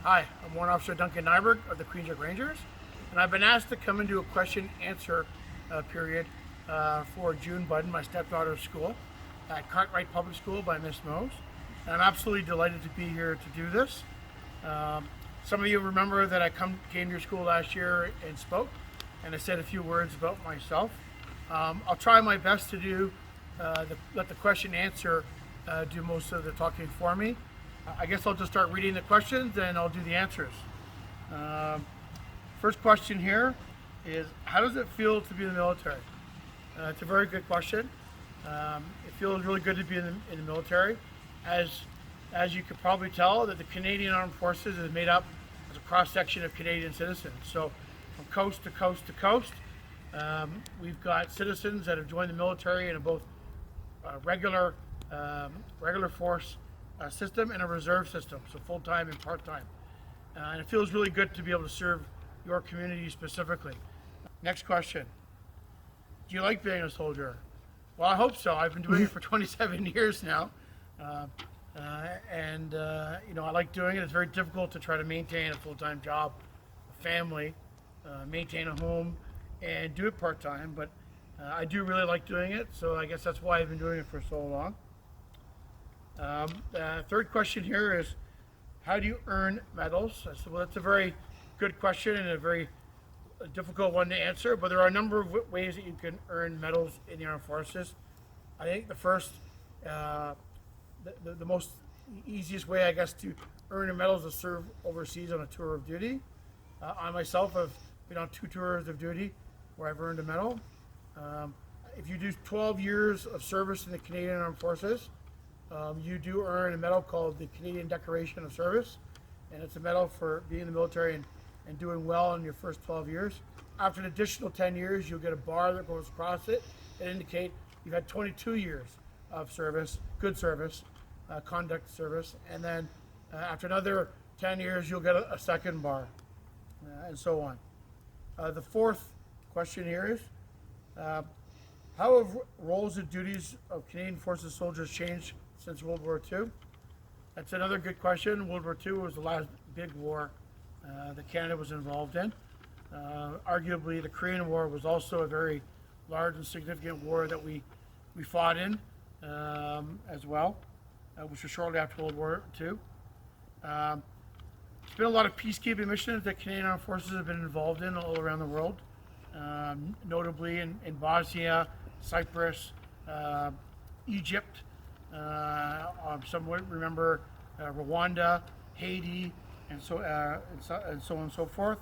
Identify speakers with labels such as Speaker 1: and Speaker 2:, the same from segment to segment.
Speaker 1: Hi, I'm Warrant Officer Duncan Nyberg of the Queensrÿche Rangers, and I've been asked to come and do a question-answer period for June Budden, my stepdaughter's school, at Cartwright Public School by Miss Mose. And I'm absolutely delighted to be here to do this. Some of you remember that I came to your school last year and spoke, and I said a few words about myself. I'll try my best to let the question-answer do most of the talking for me. I guess I'll just start reading the questions and I'll do the answers. First question here is, how does it feel to be in the military? It's a very good question. It feels really good to be in the military. As you could probably tell, that the Canadian Armed Forces is made up as a cross-section of Canadian citizens. So from coast to coast to coast, we've got citizens that have joined the military in both regular force system and a reserve system, so full-time and part-time. And it feels really good to be able to serve your community specifically. Next question. Do you like being a soldier? Well, I hope so. I've been doing it for 27 years now. I like doing it. It's very difficult to try to maintain a full-time job, a family, maintain a home, and do it part-time, but I do really like doing it, so I guess that's why I've been doing it for so long. Third question here is, how do you earn medals? I said, well, that's a very good question and a very difficult one to answer, but there are a number of ways that you can earn medals in the Armed Forces. I think the first, the most easiest way, I guess, to earn a medal is to serve overseas on a tour of duty. I myself have been on 2 tours of duty where I've earned a medal. If you do 12 years of service in the Canadian Armed Forces, you do earn a medal called the Canadian Decoration of Service, and it's a medal for being in the military and doing well in your first 12 years. After an additional 10 years, you'll get a bar that goes across it that indicate you've had 22 years of service, good service, conduct service, and then after another 10 years, you'll get a second bar, and so on. The fourth question here is, how have roles and duties of Canadian Forces soldiers changed since World War II? That's another good question. World War II was the last big war that Canada was involved in. Arguably, the Korean War was also a very large and significant war that we fought in as well, which was shortly after World War II. There's been a lot of peacekeeping missions that Canadian Armed Forces have been involved in all around the world, notably in Bosnia, Cyprus, Egypt. Some would remember Rwanda, Haiti, and so on and so forth.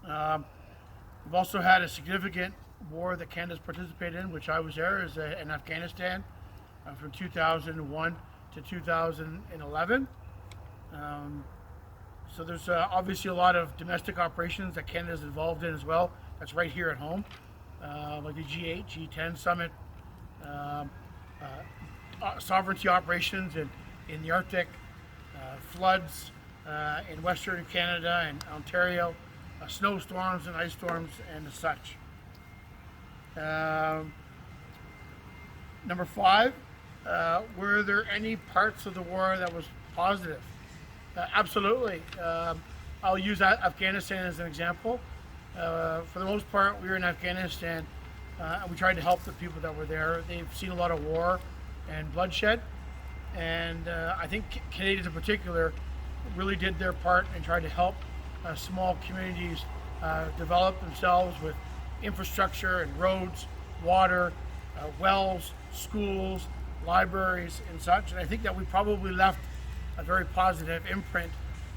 Speaker 1: We've also had a significant war that Canada's participated in, which I was there, is in Afghanistan from 2001 to 2011. So there's obviously a lot of domestic operations that Canada's involved in as well. That's right here at home, like the G8, G10 summit, sovereignty operations in the Arctic, floods in Western Canada and Ontario, snowstorms and ice storms and such. Number 5, were there any parts of the war that was positive? Absolutely. I'll use Afghanistan as an example. For the most part, we were in Afghanistan and we tried to help the people that were there. They've seen a lot of war and bloodshed, and I think Canadians in particular really did their part and tried to help small communities develop themselves with infrastructure and roads, water, wells, schools, libraries, and such. And I think that we probably left a very positive imprint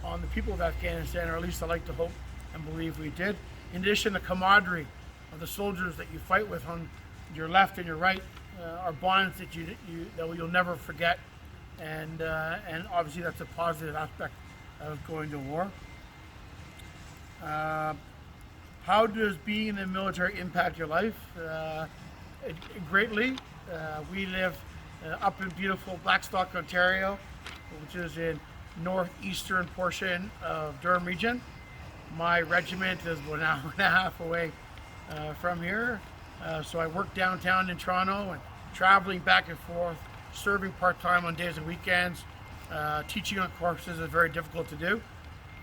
Speaker 1: on the people of Afghanistan, or at least I like to hope and believe we did. In addition, the camaraderie of the soldiers that you fight with on your left and your right are bonds that you'll never forget, and obviously that's a positive aspect of going to war. How does being in the military impact your life? Greatly. We live up in beautiful Blackstock, Ontario, which is in northeastern portion of Durham region. My regiment is about an hour and a half away from here. So I work downtown in Toronto and traveling back and forth, serving part-time on days and weekends. Teaching on courses is very difficult to do.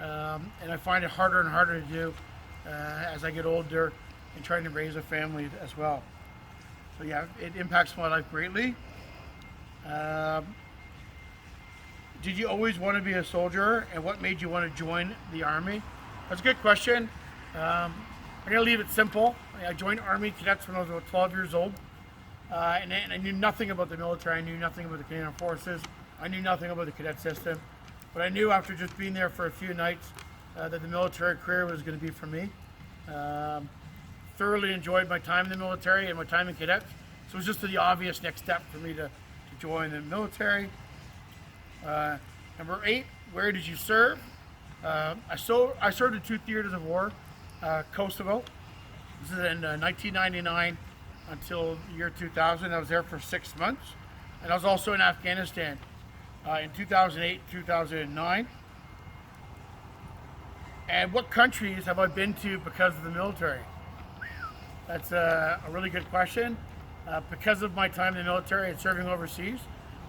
Speaker 1: and I find it harder and harder to do as I get older and trying to raise a family as well. So yeah, it impacts my life greatly. Um, did you always want to be a soldier, and what made you want to join the army? That's a good question. I'm gonna leave it simple. I joined Army Cadets when I was about 12 years old, and I knew nothing about the military. I knew nothing about the Canadian Forces. I knew nothing about the cadet system, but I knew after just being there for a few nights that the military career was going to be for me. Um, Thoroughly enjoyed my time in the military and my time in cadets, so it was just the obvious next step for me to join the military. Number 8, where did you serve? I served in 2 theaters of war. Kosovo. This is in 1999 until the year 2000. I was there for 6 months. And I was also in Afghanistan in 2008, 2009. And what countries have I been to because of the military? That's a really good question. Because of my time in the military and serving overseas,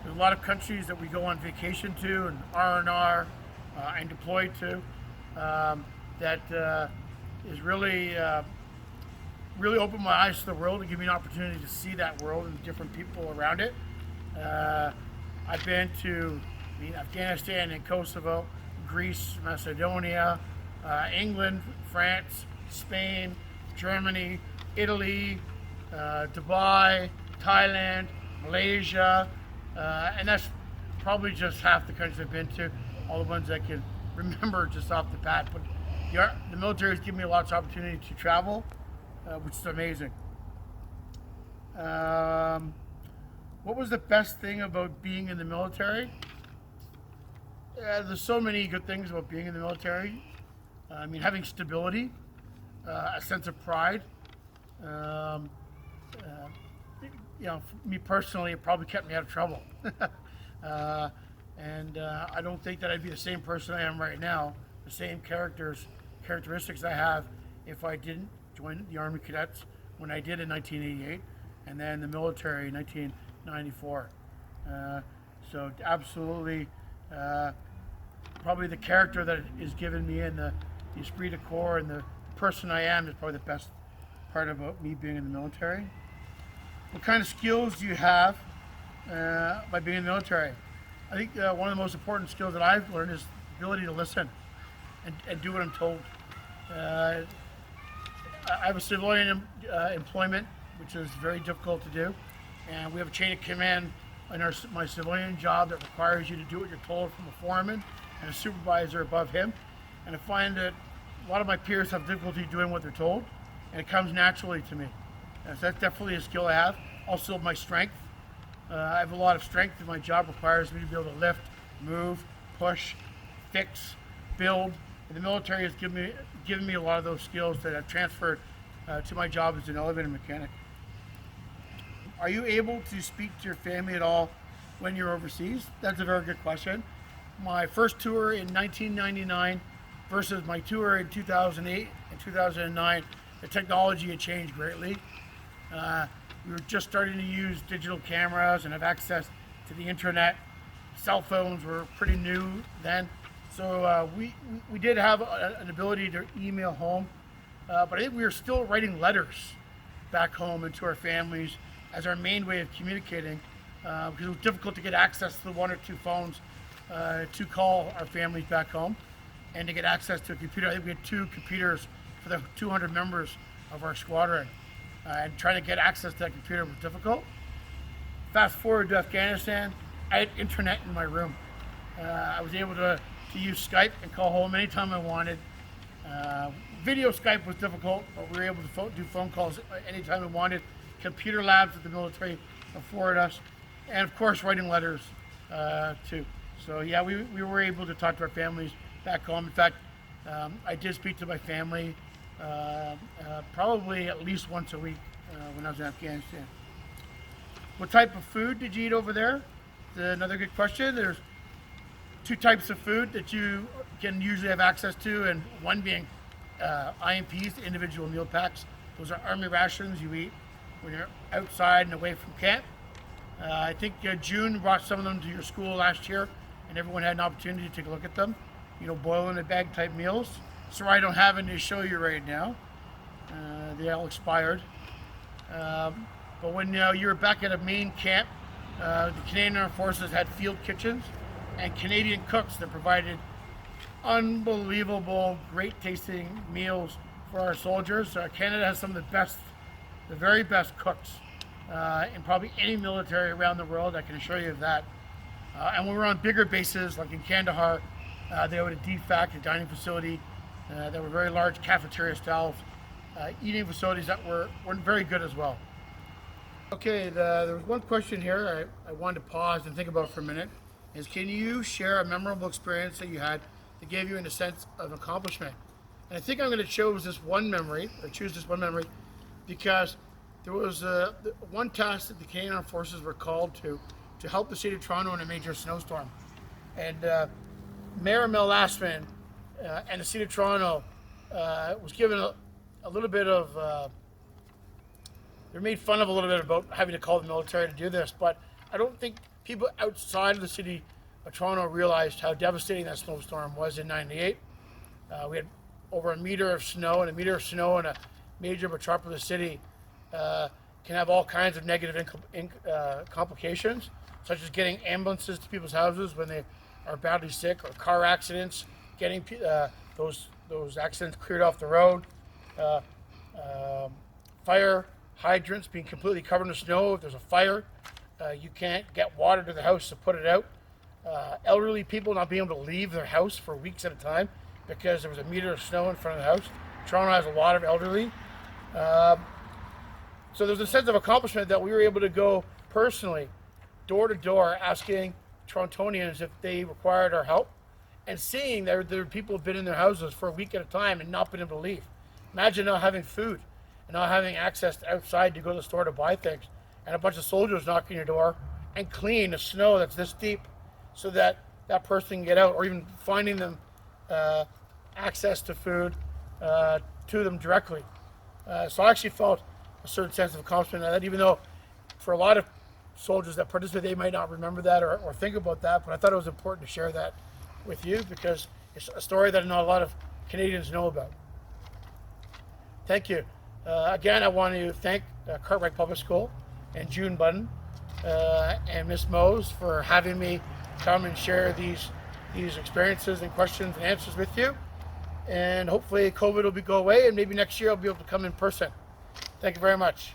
Speaker 1: there's a lot of countries that we go on vacation to and R&R and deployed to that is really really opened my eyes to the world and give me an opportunity to see that world and the different people around it. I've been to Afghanistan and Kosovo, Greece, Macedonia, England, France, Spain, Germany, Italy, Dubai, Thailand, Malaysia, and that's probably just half the countries I've been to, all the ones I can remember just off the bat. But the military has given me lots of opportunity to travel, which is amazing. What was the best thing about being in the military? There's so many good things about being in the military. Having stability, a sense of pride. For me personally, it probably kept me out of trouble. And I don't think that I'd be the same person I am right now, the same characteristics I have if I didn't join the Army Cadets when I did in 1988, and then the military in 1994. So absolutely, probably the character that is given me and the esprit de corps and the person I am is probably the best part about me being in the military. What kind of skills do you have by being in the military? I think one of the most important skills that I've learned is the ability to listen and do what I'm told. I have a civilian employment, which is very difficult to do, and we have a chain of command in my civilian job that requires you to do what you're told from a foreman and a supervisor above him. And I find that a lot of my peers have difficulty doing what they're told, and it comes naturally to me. So that's definitely a skill I have. Also, my strength. I have a lot of strength, and my job requires me to be able to lift, move, push, fix, build. And the military has given me a lot of those skills that I've transferred to my job as an elevator mechanic. Are you able to speak to your family at all when you're overseas? That's a very good question. My first tour in 1999 versus my tour in 2008 and 2009, the technology had changed greatly. We were just starting to use digital cameras and have access to the internet. Cell phones were pretty new then. So we did have an ability to email home, but I think we were still writing letters back home and to our families as our main way of communicating, because it was difficult to get access to the 1 or 2 phones to call our families back home and to get access to a computer. I think we had 2 computers for the 200 members of our squadron, and trying to get access to that computer was difficult. Fast forward to Afghanistan, I had internet in my room. I was able to use Skype and call home anytime I wanted. Video Skype was difficult, but we were able to do phone calls anytime we wanted. Computer labs that the military afforded us, and of course writing letters too. So yeah, we were able to talk to our families back home. In fact, I did speak to my family probably at least once a week when I was in Afghanistan. What type of food did you eat over there? Another good question. There's 2 types of food that you can usually have access to, and one being IMPs, individual meal packs. Those are army rations you eat when you're outside and away from camp. I think June brought some of them to your school last year, and everyone had an opportunity to take a look at them. boil in a bag type meals. Sorry I don't have any to show you right now. They all expired. But when you were back at a main camp, the Canadian Armed Forces had field kitchens and Canadian cooks that provided unbelievable, great tasting meals for our soldiers. Canada has some of the very best cooks in probably any military around the world. I can assure you of that. And when we were on bigger bases, like in Kandahar, they had a DFAC, a dining facility. That were very large cafeteria styles, eating facilities that were very good as well. Okay, there was one question here I wanted to pause and think about for a minute. Is can you share a memorable experience that you had that gave you a sense of accomplishment? And I think I'm going to choose this one memory, because there was one task that the Canadian Armed Forces were called to help the city of Toronto in a major snowstorm. And Mayor Mel Lastman and the city of Toronto was given a little bit of, they're made fun of a little bit about having to call the military to do this, but I don't think people outside of the city of Toronto realized how devastating that snowstorm was in '98. We had over a meter of snow, and a meter of snow in a major metropolis city can have all kinds of negative complications, such as getting ambulances to people's houses when they are badly sick, or car accidents, getting those accidents cleared off the road, fire hydrants being completely covered in snow. If there's a fire, you can't get water to the house to put it out. Elderly people not being able to leave their house for weeks at a time because there was a meter of snow in front of the house. Toronto has a lot of elderly. So there's a sense of accomplishment that we were able to go personally, door to door, asking Torontonians if they required our help, and seeing that there are people who have been in their houses for a week at a time and not been able to leave. Imagine not having food and not having access to outside to go to the store to buy things, and a bunch of soldiers knocking your door and clean the snow that's this deep so that that person can get out, or even finding them access to food to them directly. So I actually felt a certain sense of accomplishment in that, even though for a lot of soldiers that participate, they might not remember that or think about that, but I thought it was important to share that with you because it's a story that not a lot of Canadians know about. Thank you. Again, I want to thank Cartwright Public School and June Budden and Miss Mose for having me come and share these experiences and questions and answers with you. And hopefully COVID will go away, and maybe next year I'll be able to come in person. Thank you very much.